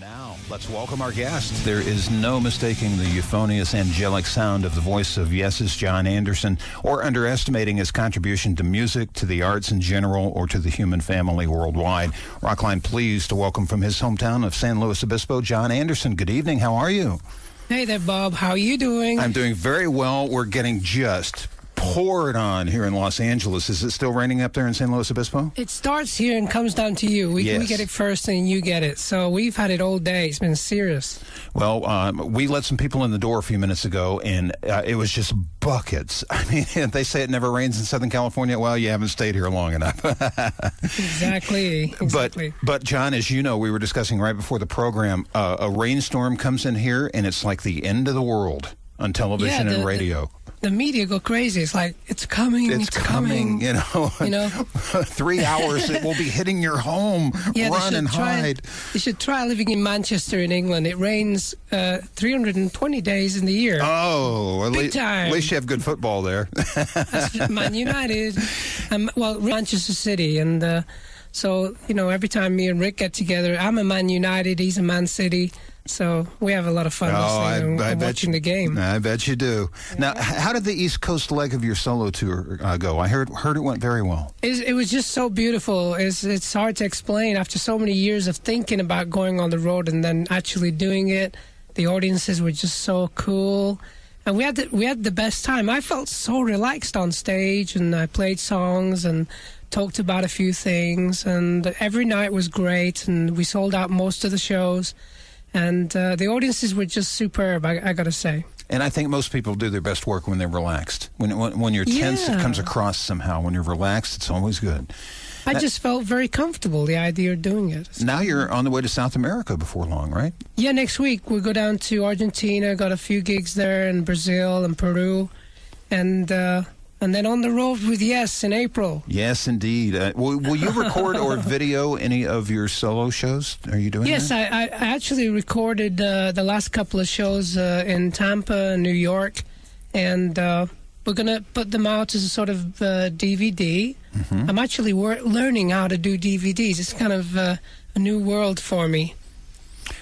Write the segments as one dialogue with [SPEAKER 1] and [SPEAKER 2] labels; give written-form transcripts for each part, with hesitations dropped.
[SPEAKER 1] Now, let's welcome our guest. There is no mistaking the euphonious, angelic sound of the voice of Yes's Jon Anderson, or underestimating his contribution to music, to the arts in general, or to the human family worldwide. Rockline pleased to welcome from his hometown of San Luis Obispo, Jon Anderson. Good evening. How are you?
[SPEAKER 2] Hey there, Bob. How are you doing?
[SPEAKER 1] I'm doing very well. We're getting just poured on here in Los Angeles. Is it still raining up there in San Luis Obispo?
[SPEAKER 2] It starts here and comes down to you. We get it first and you get it. So we've had it all day. It's been serious.
[SPEAKER 1] Well, we let some people in the door a few minutes ago, and it was just buckets. I mean, they say it never rains in Southern California. Well, you haven't stayed here long enough.
[SPEAKER 2] Exactly.
[SPEAKER 1] But, John, as you know, we were discussing right before the program, a rainstorm comes in here, and it's like the end of the world on television and radio.
[SPEAKER 2] The media go crazy. It's like, it's coming.
[SPEAKER 1] It's coming. You know, 3 hours, it will be hitting your home. Run and hide.
[SPEAKER 2] You should try living in Manchester in England. It rains 320 days in the year.
[SPEAKER 1] Oh,
[SPEAKER 2] Big time.
[SPEAKER 1] At least you have good football there.
[SPEAKER 2] That's Man United. Manchester City. And so, every time me and Rick get together, I'm a Man United, he's a Man City. So we have a lot of fun watching the game.
[SPEAKER 1] I bet you do. Now, how did the East Coast leg of your solo tour go? I heard it went very well.
[SPEAKER 2] It was just so beautiful. It's hard to explain. After so many years of thinking about going on the road and then actually doing it, the audiences were just so cool. And we had the best time. I felt so relaxed on stage, and I played songs and talked about a few things. And every night was great, and we sold out most of the shows. And the audiences were just superb, I got to say.
[SPEAKER 1] And I think most people do their best work when they're relaxed. When you're tense, it comes across somehow. When you're relaxed, it's always good.
[SPEAKER 2] I just felt very comfortable, the idea of doing it.
[SPEAKER 1] Now you're on the way to South America before long, right?
[SPEAKER 2] Yeah, next week we'll go down to Argentina, got a few gigs there in Brazil and Peru. And then on the road with Yes in April.
[SPEAKER 1] Yes, indeed. Will you record or video any of your solo shows? Are you doing that?
[SPEAKER 2] Yes, I actually recorded the last couple of shows in Tampa and New York. And we're going to put them out as a sort of DVD. Mm-hmm. I'm actually learning how to do DVDs. It's kind of a new world for me.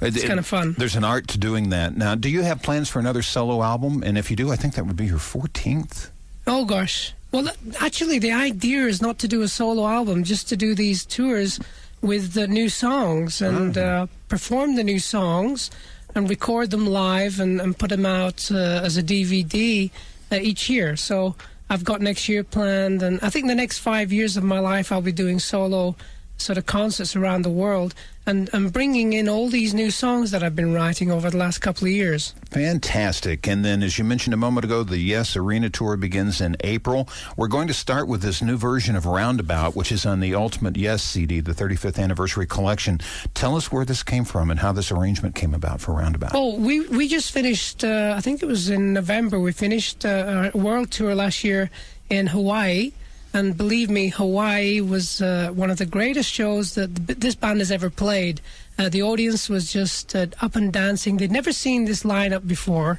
[SPEAKER 2] It's kind of fun.
[SPEAKER 1] There's an art to doing that. Now, do you have plans for another solo album? And if you do, I think that would be your 14th.
[SPEAKER 2] Oh, gosh. Well, actually, the idea is not to do a solo album, just to do these tours with the new songs and perform the new songs and record them live and put them out as a DVD each year. So I've got next year planned, and I think the next 5 years of my life I'll be doing solo sort of concerts around the world and bringing in all these new songs that I've been writing over the last couple of years.
[SPEAKER 1] Fantastic. And then, as you mentioned a moment ago, the Yes Arena Tour begins in April. We're going to start with this new version of Roundabout, which is on the Ultimate Yes CD, the 35th Anniversary Collection. Tell us where this came from and how this arrangement came about for Roundabout.
[SPEAKER 2] Oh, we just finished, I think it was in November, we finished our world tour last year in Hawaii. And believe me, Hawaii was one of the greatest shows that this band has ever played. The audience was just up and dancing. They'd never seen this lineup before.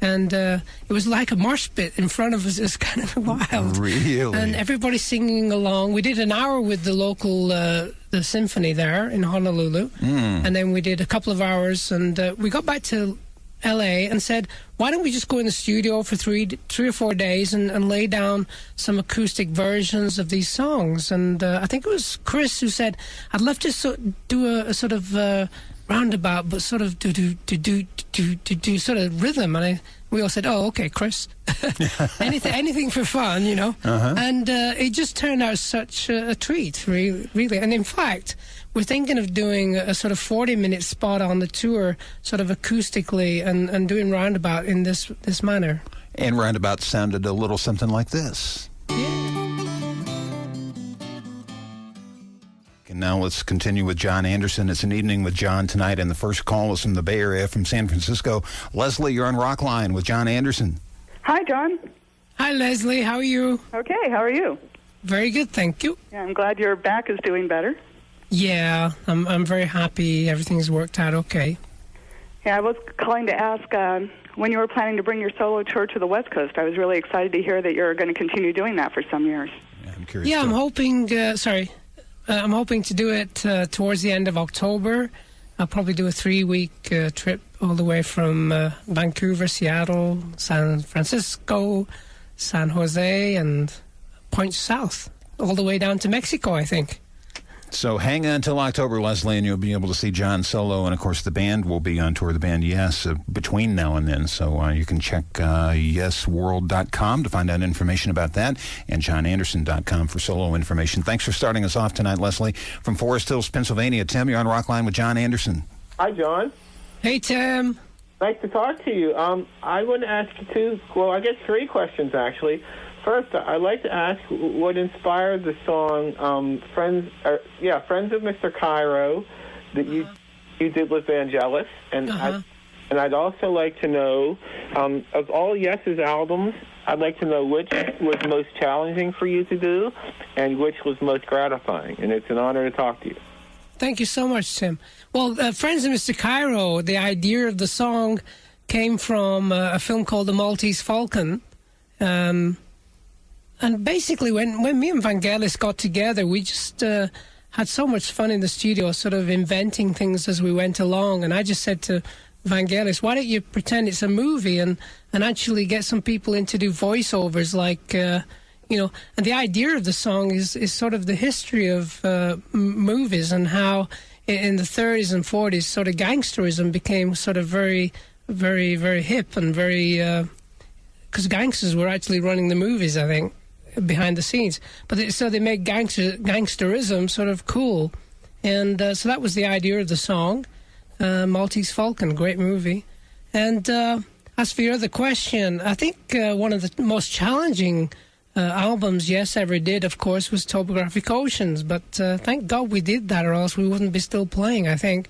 [SPEAKER 2] And it was like a mosh pit in front of us. It was kind of wild.
[SPEAKER 1] Really?
[SPEAKER 2] And everybody singing along. We did an hour with the local the symphony there in Honolulu. And then we did a couple of hours. And we got back to L.A. and said, why don't we just go in the studio for three or 4 days and lay down some acoustic versions of these songs? And I think it was Chris who said, I'd love to do a sort of roundabout, but sort of do sort of rhythm. And we all said, oh, okay, Chris. anything for fun, And it just turned out such a treat, really. And in fact, we're thinking of doing a sort of 40-minute spot on the tour, sort of acoustically, and doing Roundabout in this manner.
[SPEAKER 1] And Roundabout sounded a little something like this. And now let's continue with Jon Anderson. It's an evening with Jon tonight, and the first call is from the Bay Area, from San Francisco. Leslie, you're on Rockline with Jon Anderson.
[SPEAKER 3] Hi, John.
[SPEAKER 2] Hi, Leslie. How are you?
[SPEAKER 3] Okay, how are you?
[SPEAKER 2] Very good, thank you.
[SPEAKER 3] Yeah, I'm glad your back is doing better.
[SPEAKER 2] Yeah, I'm very happy. Everything's worked out okay.
[SPEAKER 3] Yeah, I was calling to ask when you were planning to bring your solo tour to the West Coast. I was really excited to hear that you're going to continue doing that for some years.
[SPEAKER 1] Yeah, I'm curious.
[SPEAKER 2] Yeah, I'm hoping to do it towards the end of October. I'll probably do a 3-week trip all the way from Vancouver, Seattle, San Francisco, San Jose, and points south, all the way down to Mexico, I think.
[SPEAKER 1] So hang on until October, Leslie, and you'll be able to see Jon solo. And, of course, the band will be on tour, the band Yes, between now and then. So you can check yesworld.com to find out information about that, and jonanderson.com for solo information. Thanks for starting us off tonight, Leslie. From Forest Hills, Pennsylvania, Tim, you're on Rockline with Jon Anderson.
[SPEAKER 4] Hi, John.
[SPEAKER 2] Hey, Tim.
[SPEAKER 4] Nice to talk to you. I want to ask you three questions, actually. First, I'd like to ask what inspired the song Friends of Mr. Cairo that you did with Vangelis. And I'd also like to know, of all Yes's albums, I'd like to know which was most challenging for you to do and which was most gratifying. And it's an honor to talk to you.
[SPEAKER 2] Thank you so much, Tim. Well, Friends of Mr. Cairo, the idea of the song came from a film called The Maltese Falcon. And basically, when me and Vangelis got together, we just had so much fun in the studio, sort of inventing things as we went along. And I just said to Vangelis, why don't you pretend it's a movie and actually get some people in to do voiceovers, like, and the idea of the song is sort of the history of movies and how in the 30s and 40s, sort of gangsterism became sort of very, very, very hip and very, because gangsters were actually running the movies, I think, behind the scenes. But so they made gangsterism sort of cool. And so that was the idea of the song. Maltese Falcon, great movie. And as for your other question, I think one of the most challenging albums Yes ever did, of course, was Topographic Oceans. But thank God we did that, or else we wouldn't be still playing, I think.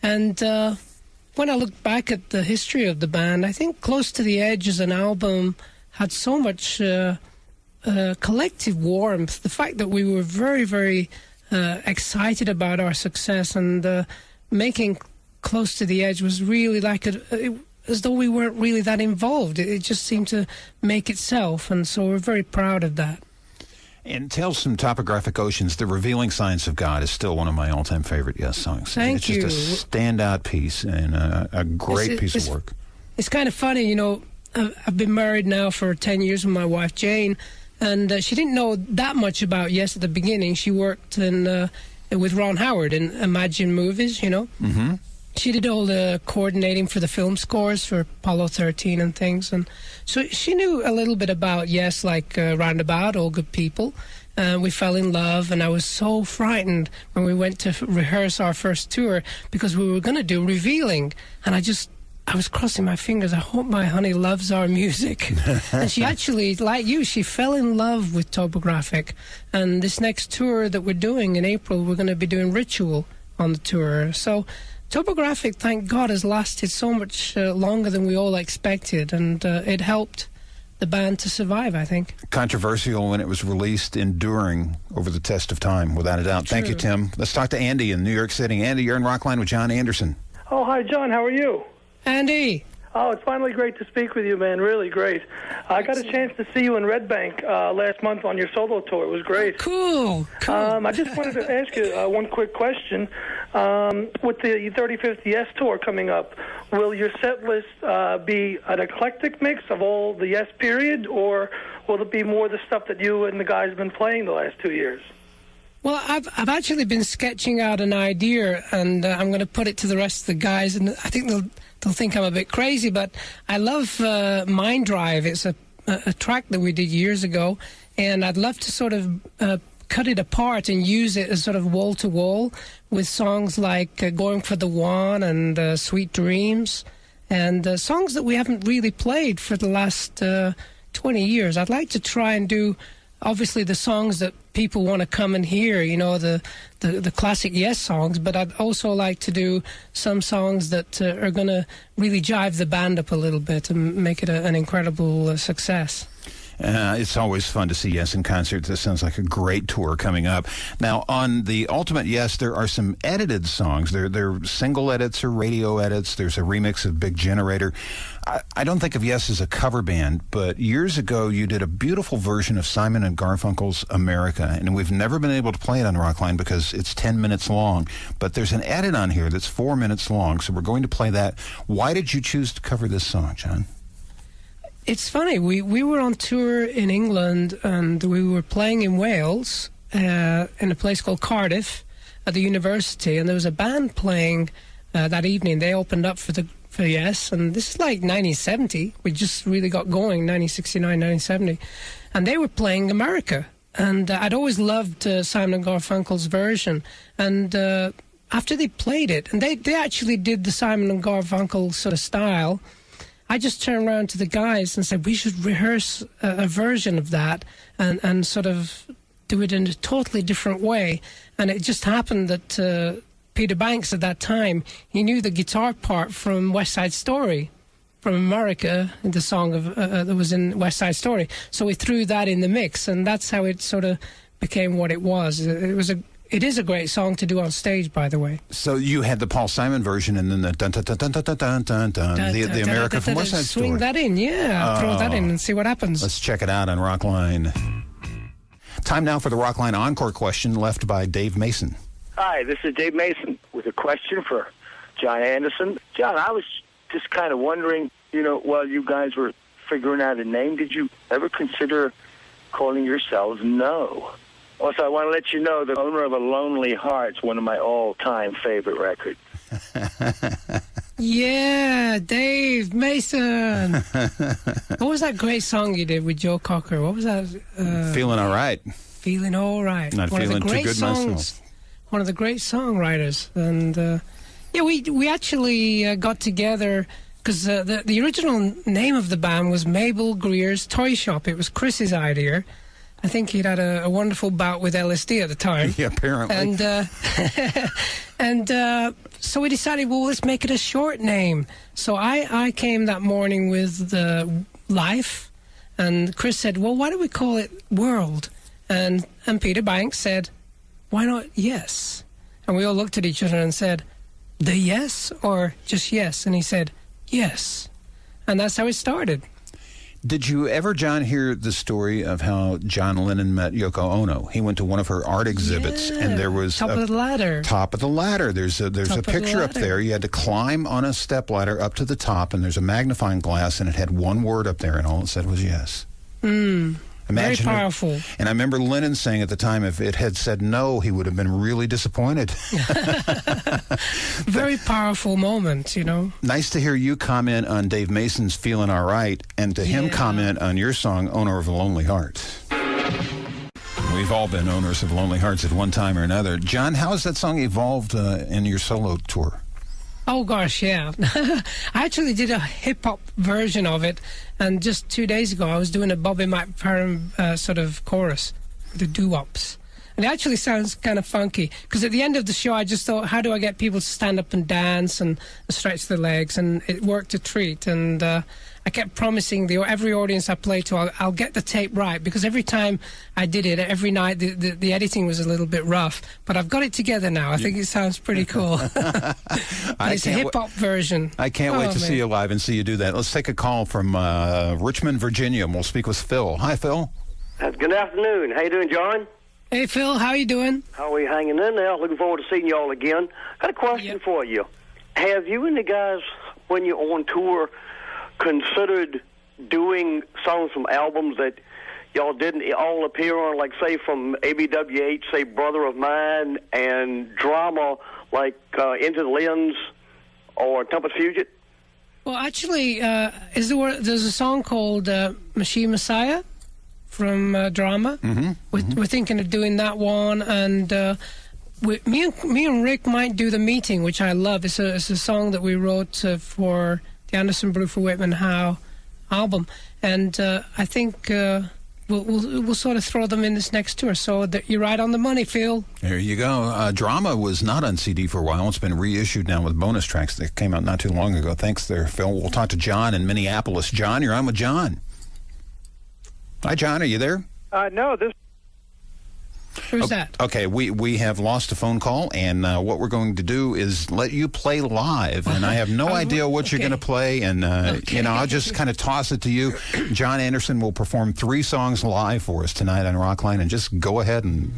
[SPEAKER 2] And when I look back at the history of the band, I think Close to the Edge as an album had so much collective warmth. The fact that we were very, very excited about our success, and making Close to the Edge was really like as though we weren't really that involved. It just seemed to make itself, and so we're very proud of that.
[SPEAKER 1] And tell some Topographic Oceans, The Revealing Science of God is still one of my all-time favorite Yes songs.
[SPEAKER 2] Thank you.
[SPEAKER 1] It's just a standout piece and a great piece of work. It's
[SPEAKER 2] kind of funny, I've been married now for 10 years with my wife, Jane, and she didn't know that much about Yes at the beginning. She worked with Ron Howard in Imagine Movies,
[SPEAKER 1] Mm-hmm.
[SPEAKER 2] She did all the coordinating for the film scores for Apollo 13 and things. And so she knew a little bit about Yes, like Roundabout, All Good People. We fell in love, and I was so frightened when we went to rehearse our first tour because we were going to do Revealing. And I was crossing my fingers. I hope my honey loves our music. And she actually, like you, she fell in love with Topographic. And this next tour that we're doing in April, we're going to be doing Ritual on the tour. So Topographic, thank God, has lasted so much longer than we all expected, and it helped the band to survive, I think.
[SPEAKER 1] Controversial when it was released, enduring over the test of time, without a doubt.
[SPEAKER 2] True.
[SPEAKER 1] Thank you, Tim. Let's talk to Andy in New York City. Andy, you're in Rockline with Jon Anderson.
[SPEAKER 5] Oh, hi, John. How are you?
[SPEAKER 2] Andy.
[SPEAKER 5] Oh, it's finally great to speak with you, man. Really great. I got a chance to see you in Red Bank last month on your solo tour. It was great.
[SPEAKER 2] Cool.
[SPEAKER 5] I just wanted to ask you one quick question. With the 35th Yes tour coming up, will your set list be an eclectic mix of all the Yes period, or will it be more the stuff that you and the guys have been playing the last 2 years?
[SPEAKER 2] Well, I've actually been sketching out an idea, and I'm going to put it to the rest of the guys, and I think they'll think I'm a bit crazy, but I love Mind Drive. It's a track that we did years ago, and I'd love to sort of cut it apart and use it as sort of wall-to-wall with songs like Going for the One and Sweet Dreams, and songs that we haven't really played for the last 20 years. I'd like to try and do, obviously, the songs that people want to come and hear, the classic Yes songs, but I'd also like to do some songs that are going to really jive the band up a little bit and make it an incredible success.
[SPEAKER 1] It's always fun to see Yes in concert. This sounds like a great tour coming up. Now, on the Ultimate Yes, there are some edited songs. They're single edits or radio edits. There's a remix of Big Generator. I don't think of Yes as a cover band, but years ago you did a beautiful version of Simon and Garfunkel's America, and we've never been able to play it on Rockline because it's 10 minutes long. But there's an edit on here that's 4 minutes long, so we're going to play that. Why did you choose to cover this song, Jon?
[SPEAKER 2] It's funny. We were on tour in England, and we were playing in Wales in a place called Cardiff at the university, and there was a band playing that evening. They opened up for Yes, and this is like 1970. We just really got going, 1969, 1970. And they were playing America. And I'd always loved Simon & Garfunkel's version. And after they played it, and they actually did the Simon & Garfunkel sort of style, I just turned around to the guys and said, we should rehearse a version of that and sort of do it in a totally different way. And it just happened that Peter Banks at that time, he knew the guitar part from West Side Story, from America, in the song that was in West Side Story. So we threw that in the mix, and that's how it sort of became what it was. It is a great song to do on stage, by the way.
[SPEAKER 1] So you had the Paul Simon version, and then the dun dun dun dun dun dun dun dun, the America from West Side Story.
[SPEAKER 2] Swing that in, yeah. Throw that in and see what happens.
[SPEAKER 1] Let's check it out on Rockline. Time now for the Rockline Encore question left by Dave Mason.
[SPEAKER 6] Hi, this is Dave Mason with a question for Jon Anderson. Jon, I was just kind of wondering, while you guys were figuring out a name, did you ever consider calling yourselves No? Also, I want to let you know the owner of A Lonely Heart's one of my all-time favorite records.
[SPEAKER 2] Yeah, Dave Mason. What was that great song you did with Joe Cocker? What was that?
[SPEAKER 1] Feeling All Right.
[SPEAKER 2] Feeling All Right.
[SPEAKER 1] Not
[SPEAKER 2] one
[SPEAKER 1] feeling
[SPEAKER 2] of the great
[SPEAKER 1] too good
[SPEAKER 2] songs,
[SPEAKER 1] myself.
[SPEAKER 2] One of the great songwriters. And, we actually got together because the original name of the band was Mabel Greer's Toy Shop. It was Chris's idea. I think he'd had a wonderful bout with LSD at the time.
[SPEAKER 1] Yeah, apparently.
[SPEAKER 2] And so we decided, well, let's make it a short name. So I came that morning with Life, and Chris said, well, why don't we call it World? And Peter Banks said, why not Yes? And we all looked at each other and said, the Yes or just Yes? And he said, Yes. And that's how it started.
[SPEAKER 1] Did you ever, Jon, hear the story of how John Lennon met Yoko Ono? He went to one of her art exhibits, and there was
[SPEAKER 2] Top of the Ladder.
[SPEAKER 1] Top of the Ladder. There's a picture up there. You had to climb on a step ladder up to the top, and there's a magnifying glass, and it had one word up there, and all it said was yes.
[SPEAKER 2] Very powerful.
[SPEAKER 1] And I remember Lennon saying at the time, if it had said no, he would have been really disappointed.
[SPEAKER 2] Very powerful moment,
[SPEAKER 1] Nice to hear you comment on Dave Mason's Feeling All Right, and to him comment on your song, Owner of a Lonely Heart. We've all been owners of lonely hearts at one time or another. Jon, how has that song evolved in your solo tour?
[SPEAKER 2] Oh, gosh, yeah. I actually did a hip-hop version of it, and just 2 days ago I was doing a Bobby McFerrin sort of chorus, the doo-wops. And it actually sounds kind of funky, because at the end of the show I just thought, how do I get people to stand up and dance and stretch their legs? And it worked a treat, and I kept promising every audience I played to, I'll get the tape right, because every time I did it, every night, the editing was a little bit rough, but I've got it together now. I think it sounds pretty cool. It's a hip-hop version.
[SPEAKER 1] I can't wait to see you live and see you do that. Let's take a call from Richmond, Virginia, and we'll speak with Phil. Hi, Phil.
[SPEAKER 7] Good afternoon. How you doing, Jon?
[SPEAKER 2] Hey, Phil, how you doing?
[SPEAKER 7] How are we hanging in there? Looking forward to seeing you all again. Got a question for you. Have you and the guys, when you're on tour, considered doing songs from albums that y'all didn't all appear on, like, say, from ABWH, say, Brother of Mine, and Drama, like Into the Lens or Tempest Fugit?
[SPEAKER 2] Well, actually, there's a song called Machine Messiah from Drama.
[SPEAKER 1] Mm-hmm.
[SPEAKER 2] We're thinking of doing that one, and me and Rick might do The Meeting, which I love. It's a song that we wrote for the Anderson, Bruford, Whitman, Howe album, and I think we'll sort of throw them in this next tour. So you're right on the money, Phil.
[SPEAKER 1] There you go. Drama was not on CD for a while. It's been reissued now with bonus tracks that came out not too long ago. Thanks there, Phil. We'll talk to John in Minneapolis. John, you're on with John. Hi, John. Are you there?
[SPEAKER 8] No, this.
[SPEAKER 2] Who's that?
[SPEAKER 1] Okay, we have lost a phone call, and what we're going to do is let you play live, and I have no idea what you're going to play, and I'll just kind of toss it to you. Jon Anderson will perform 3 songs live for us tonight on Rockline, and just go ahead and